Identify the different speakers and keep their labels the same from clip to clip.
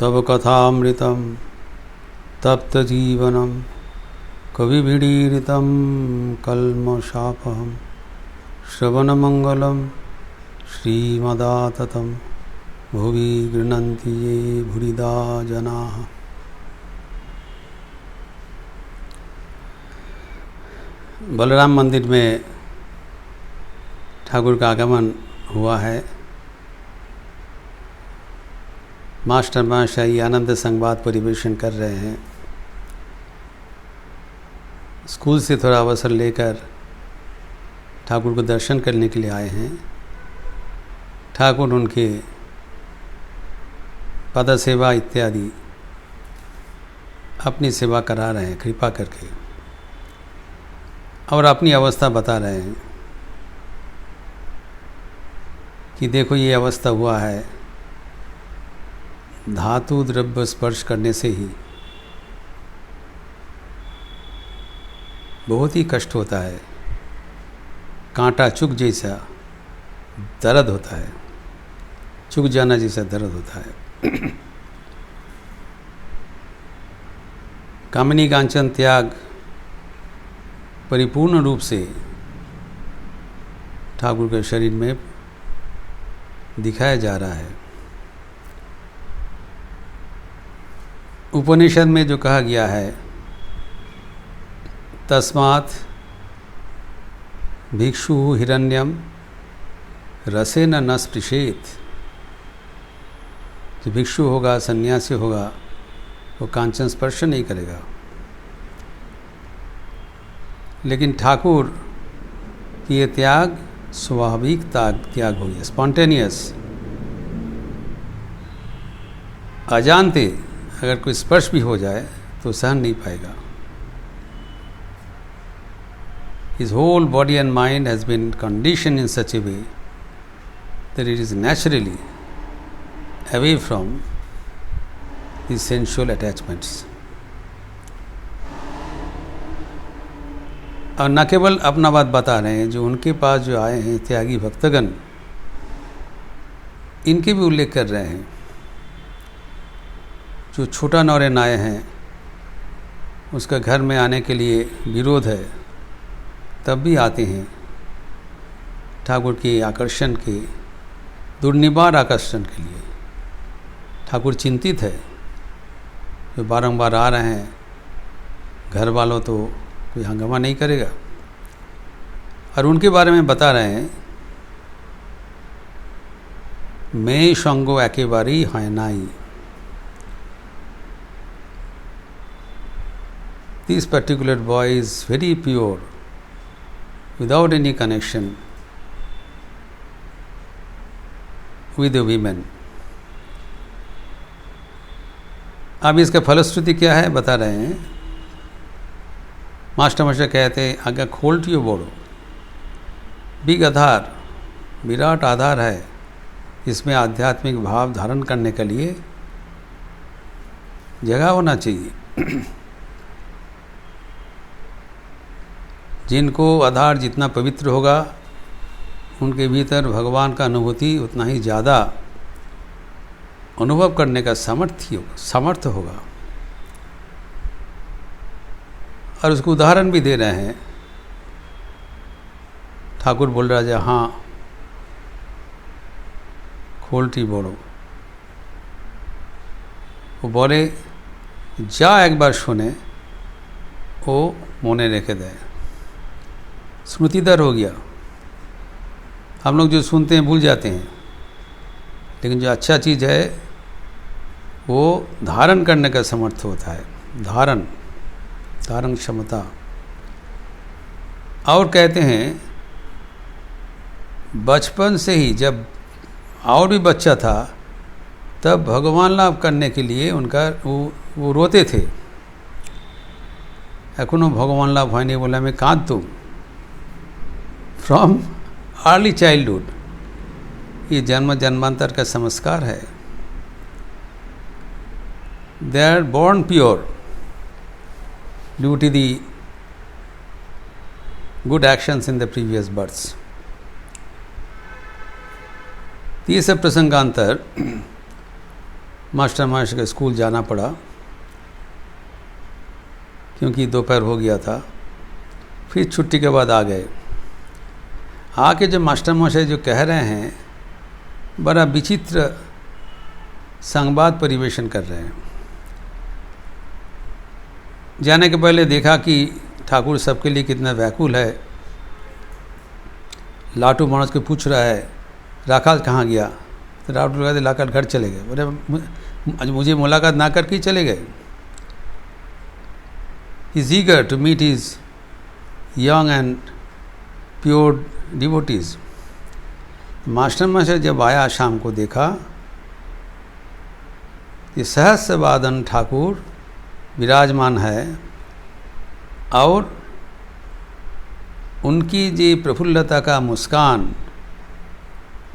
Speaker 1: तव कथामृतं तप्तजीवनं कविभिरीडितं कल्मषापहं श्रवणमङ्गलं श्रीमदाततं भुवि गृह्णन्ति ये भूरिदा जनाः। बलराम मंदिर में ठाकुर का आगमन हुआ है। मास्टर महाशय आनंद संवाद परिवेशन कर रहे हैं। स्कूल से थोड़ा अवसर लेकर ठाकुर को दर्शन करने के लिए आए हैं। ठाकुर उनके पद सेवा इत्यादि अपनी सेवा करा रहे हैं कृपा करके, और अपनी अवस्था बता रहे हैं कि देखो ये अवस्था हुआ है, धातु द्रव्य स्पर्श करने से ही बहुत ही कष्ट होता है, कांटा चुभ जैसा दर्द होता है, चुभ जाना जैसा दर्द होता है। कामिनी कांचन त्याग परिपूर्ण रूप से ठाकुर के शरीर में दिखाया जा रहा है। उपनिषद में जो कहा गया है, तस्मात् भिक्षु हिरण्यम रसेन न स्पृशेत, जो भिक्षु होगा, सन्यासी होगा, वो कांचन स्पर्श नहीं करेगा। लेकिन ठाकुर की ये त्याग स्वाभाविक त्याग हो गया, स्पॉन्टेनियस। अजानते अगर कोई स्पर्श भी हो जाए तो सहन नहीं पाएगा। His whole body and mind has been conditioned in such a way that it is naturally away from these sensual attachments. और न केवल अपना बात बता रहे हैं, जो उनके पास जो आए हैं त्यागी भक्तगण, इनके भी उल्लेख कर रहे हैं। जो छोटा नौरेन आए हैं, उसका घर में आने के लिए विरोध है, तब भी आते हैं ठाकुर के आकर्षण के, दुर्निवार आकर्षण के लिए। ठाकुर चिंतित है, जो बारंबार आ रहे हैं, घर वालों तो कोई हंगामा नहीं करेगा। और उनके बारे में बता रहे हैं, मैं संगो एकेबारी है नाई। This particular boy is very pure, without any connection with the women. अब इसका फलश्रुति क्या है बता रहे हैं। मास्टर मास्टर कहते हैं, आगे खोलटियो बोलो, बिग आधार, विराट आधार है, इसमें आध्यात्मिक भाव धारण करने के लिए जगह होना चाहिए। जिनको आधार जितना पवित्र होगा, उनके भीतर भगवान का अनुभूति उतना ही ज़्यादा अनुभव करने का सामर्थ्य होगा। और उसको उदाहरण भी दे रहे हैं। ठाकुर बोल रहा है, हाँ खोलटी बोलो। वो बोले, जा एक बार सुने, वो मोने रेखे दे। स्मृतिधर हो गया। हम लोग जो सुनते हैं भूल जाते हैं, लेकिन जो अच्छा चीज़ है वो धारण करने का समर्थ होता है। धारण क्षमता। और कहते हैं, बचपन से ही जब और भी बच्चा था, तब भगवान लाभ करने के लिए उनका वो रोते थे। एखनो भगवान लाभ है नहीं, बोला मैं काँद दूँ। फ्रॉम अर्ली चाइल्डहुड, ये जन्म जन्मांतर का संस्कार है। They are born pure due to the good actions in the previous births. ये सब प्रसंगांतर मास्टर के स्कूल जाना पड़ा क्योंकि दोपहर हो गया था। फिर छुट्टी के बाद आ गए। आके जो मास्टर जो कह रहे हैं, बड़ा विचित्र संवाद परिवेशन कर रहे हैं। जाने के पहले देखा कि ठाकुर सबके लिए कितना व्याकुल है। लाटू मनोज को पूछ रहा है, राखाल कहाँ गया? तो लाटू कहते लाकर घर चले गए। बोले मुझे मुलाकात ना करके ही चले गए। He is eager to meet his young and pure devotees. Master जब आया, शाम को देखा कि सहस्रवादन ठाकुर विराजमान है और उनकी जी प्रफुल्लता का मुस्कान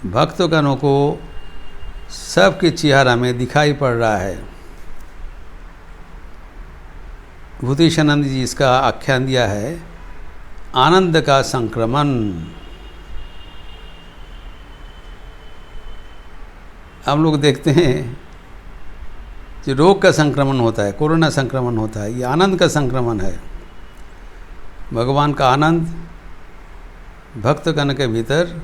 Speaker 1: भक्तगणों को सबके चेहरा में दिखाई पड़ रहा है। भूतेशानंद जी इसका आख्यान दिया है, आनंद का संक्रमण। हम लोग देखते हैं जो रोग का संक्रमण होता है, कोरोना संक्रमण होता है, ये आनंद का संक्रमण है। भगवान का आनंद भक्तगण के भीतर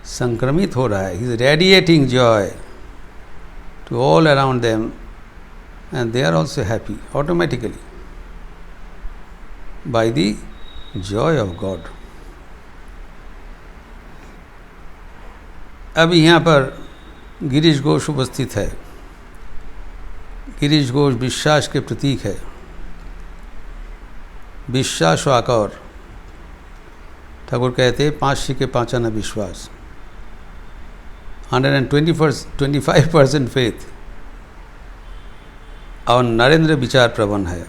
Speaker 1: संक्रमित हो रहा है। He is radiating joy to all around them and they are also happy automatically by the joy of God. अभी यहाँ पर गिरीश घोष उपस्थित है। गिरीश घोष विश्वास के प्रतीक है। विश्वास वाकर ठाकुर कहते 5 सिक्के 5 आना विश्वास, 125% फेथ। और नरेंद्र विचार प्रबल है।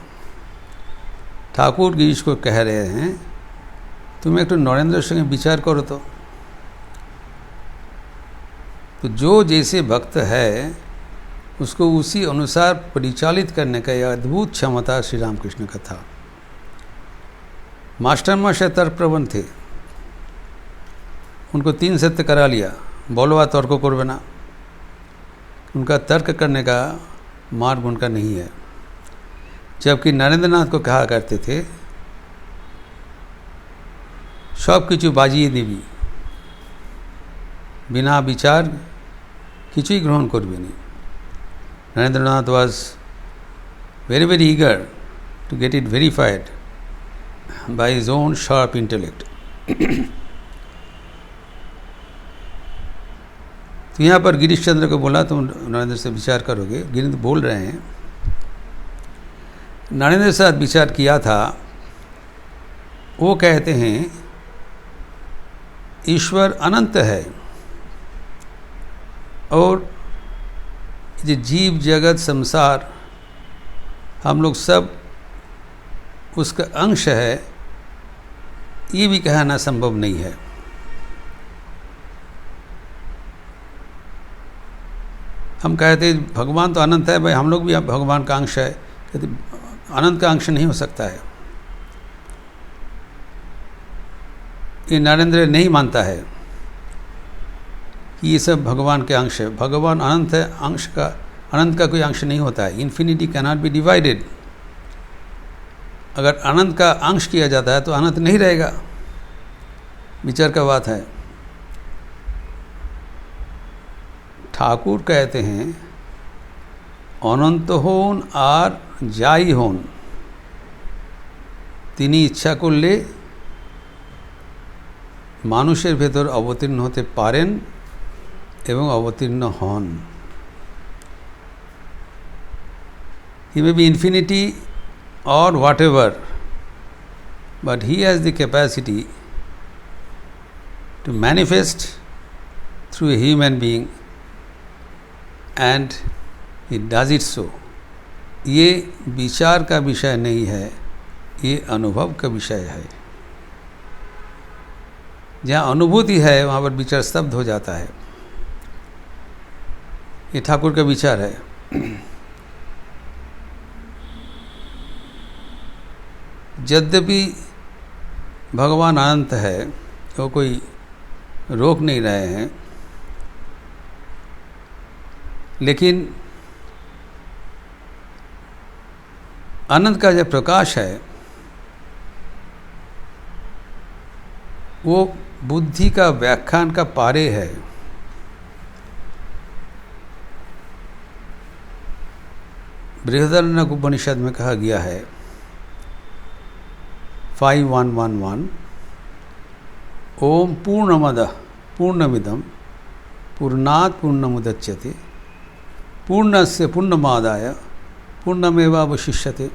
Speaker 1: ठाकुर गिरीश को कह रहे हैं, तुम एक तो नरेंद्र संगे विचार करो। तो जो जैसे भक्त है उसको उसी अनुसार परिचालित करने का यह अद्भुत क्षमता श्री रामकृष्ण का था। मास्टर तर्क प्रबल थे। उनको 3 सत्य करा लिया, बोलवा तर्क करवे ना। उनका तर्क करने का मार्ग उनका नहीं है। जबकि नरेंद्रनाथ को कहा करते थे, सब किचु बाजिए देवी, बिना विचार किचुई ग्रहण करबे नहीं। Narendranath was very, very eager to get it verified by his own sharp intellect. तो यहाँ पर गिरीश चंद्र को बोला तुम नरेंद्र से विचार करोगे। गिरीश बोल रहे हैं, नरेंद्र के साथ विचार किया था। वो कहते हैं ईश्वर अनंत है और ये जीव जगत संसार हम लोग सब उसका अंश है, ये भी कहना संभव नहीं है। हम कहते भगवान तो अनंत है, भाई हम लोग भी भगवान का अंश है। कहते अनंत का अंश नहीं हो सकता है। ये नरेंद्र नहीं मानता है कि ये सब भगवान के अंश है। भगवान अनंत है, अंश का अनंत का कोई अंश नहीं होता है। Infinity can not be divided. अगर अनंत का अंश किया जाता है तो अनंत नहीं रहेगा। विचार का बात है। ठाकुर कहते हैं अनंत होन और जाई होन तिनी इच्छा करले मानुषेर भेतर अवतीर्ण होते पारेन एवं अवतीर्ण हन। He may be infinity or whatever, but he has the capacity to manifest through a human being and he does it so. ये विचार का विषय नहीं है, ये अनुभव का विषय है। जहाँ अनुभूति है वहाँ पर विचार स्तब्ध हो जाता है। ये ठाकुर का विचार है। यद्यपि भगवान अनंत है, वो कोई रोक नहीं रहे हैं, लेकिन अनंत का जो प्रकाश है वो बुद्धि का व्याख्यान का पारे है। बृहदारण्यक उपनिषद में कहा गया है 5.1.1 ओम पूर्णमदः पूर्णमिदं पूर्णात् पूर्णमुदच्यते पूर्णस्य पूर्णमादाय पूर्णमेवावशिष्यते।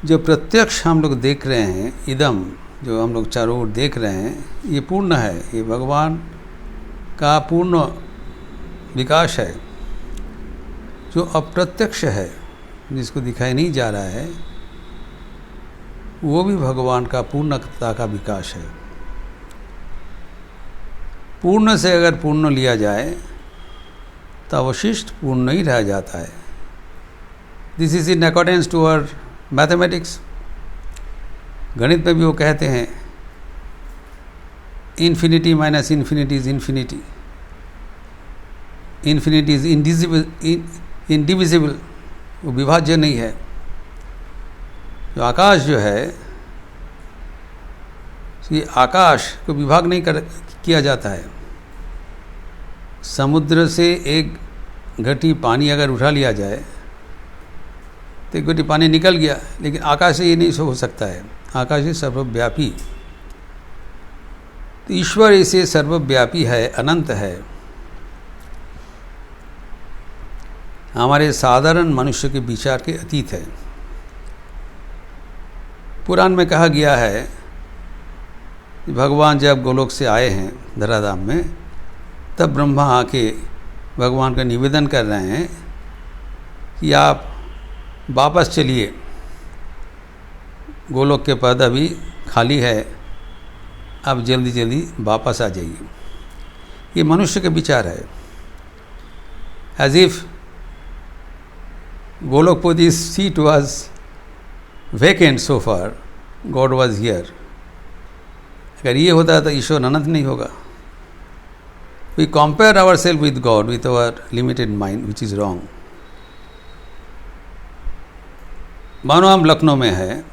Speaker 1: जो प्रत्यक्ष हम लोग देख रहे हैं, इदम जो हम लोग चारों ओर देख रहे हैं, ये पूर्ण है, ये भगवान का पूर्ण विकास है। जो अप्रत्यक्ष है, जिसको दिखाई नहीं जा रहा है, वो भी भगवान का पूर्णता का विकास है। पूर्ण से अगर पूर्ण लिया जाए तो अवशिष्ट पूर्ण ही रह जाता है। This is in accordance to our mathematics. गणित में भी वो कहते हैं infinity minus infinity is infinity, infinity is indivisible, वो विभाज्य नहीं है। जो आकाश जो है, ये आकाश को विभाग नहीं किया जाता है। समुद्र से एक घटी पानी अगर उठा लिया जाए तो एक घटी पानी निकल गया, लेकिन आकाश से ये नहीं हो सकता है। आकाश है सर्वव्यापी, तो ईश्वर इसे सर्वव्यापी है, अनंत है। हमारे साधारण मनुष्य के विचार के अतीत है। पुराण में कहा गया है भगवान जब गोलोक से आए हैं धराधाम में, तब ब्रह्मा आके भगवान का निवेदन कर रहे हैं कि आप वापस चलिए, गोलोक के पद अभी खाली है, आप जल्दी जल्दी वापस आ जाइए। ये मनुष्य के विचार है। एज इफ गोलोकपति's seat was vacant so far, God was here. अगर ये होता तो ईश्वर अनंत नहीं होगा। We compare ourselves with God with our limited mind, which is wrong. मानो हम लखनऊ में हैं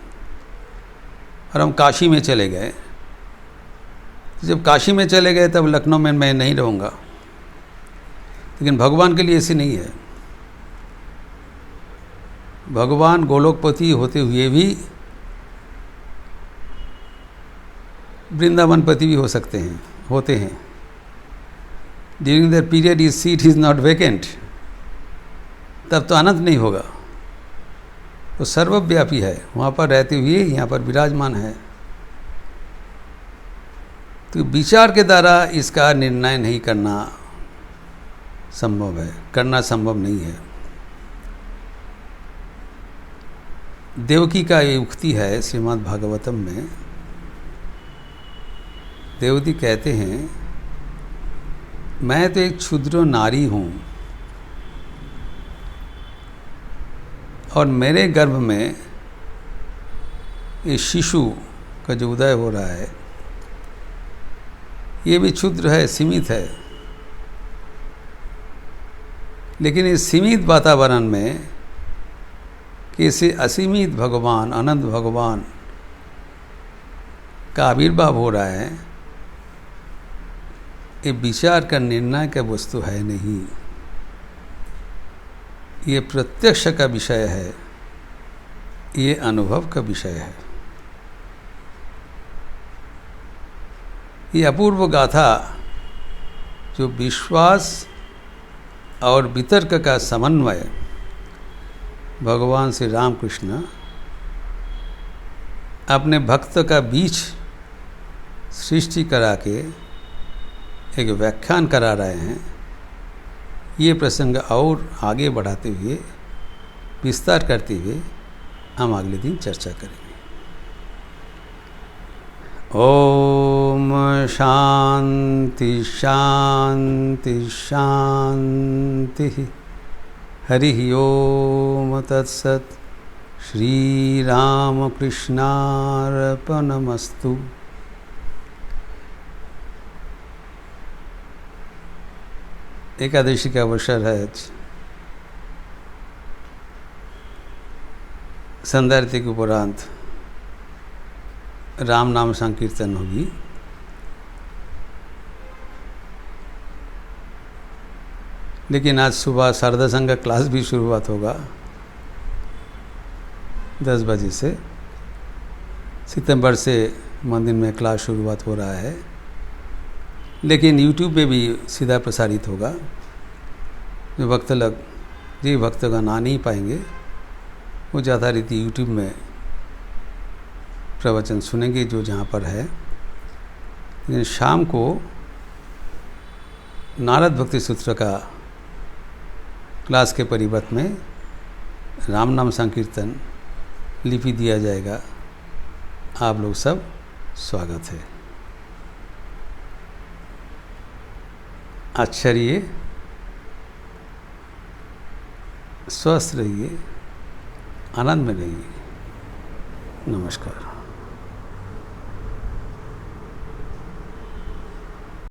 Speaker 1: और हम काशी में चले गए। जब काशी में चले गए तब लखनऊ में मैं नहीं रहूँगा, लेकिन भगवान के लिए ऐसे नहीं है। भगवान गोलोकपति होते हुए भी वृंदावनपति भी हो सकते हैं, होते हैं। During that period is seat is not vacant, तब तो अनंत नहीं होगा। तो सर्वव्यापी है, वहाँ पर रहते हुए यहाँ पर विराजमान है। तो विचार के द्वारा इसका निर्णय नहीं करना संभव है, करना संभव नहीं है। देवकी का ये उक्ति है श्रीमद् भागवतम में। देवकी कहते हैं, मैं तो एक क्षुद्र नारी हूँ और मेरे गर्भ में ये शिशु का जो उदय हो रहा है, ये भी क्षुद्र है, सीमित है। लेकिन इस सीमित वातावरण में कैसे असीमित भगवान, अनंत भगवान का आविर्भाव हो रहा है, ये विचार का निर्णय का वस्तु है नहीं। ये प्रत्यक्ष का विषय है, ये अनुभव का विषय है। ये अपूर्व गाथा जो विश्वास और वितर्क का समन्वय भगवान श्री रामकृष्ण अपने भक्त का बीच सृष्टि करा के एक व्याख्यान करा रहे हैं। ये प्रसंग और आगे बढ़ाते हुए, विस्तार करते हुए हम अगले दिन चर्चा करेंगे। ओम शांति शांति शांति। हरि ओम तत्सत। श्री रामकृष्णार्पणमस्तु। एकादशी का अवसर है आज। संध्या आरती के उपरांत राम नाम संकीर्तन होगी। लेकिन आज सुबह शारदा संघ का क्लास भी शुरुआत होगा 10 बजे से। सितंबर से मंदिर में क्लास शुरुआत हो रहा है, लेकिन यूट्यूब पे भी सीधा प्रसारित होगा। जो भक्तगण आ नहीं पाएंगे वो ज़्यादा रीति यूट्यूब में प्रवचन सुनेंगे जो जहाँ पर है। लेकिन शाम को नारद भक्ति सूत्र का क्लास के परिवर्त में राम नाम संकीर्तन लिपि दिया जाएगा। आप लोग सब स्वागत है। अच्छा रहिए, स्वस्थ रहिए, आनंद में रहिए। नमस्कार।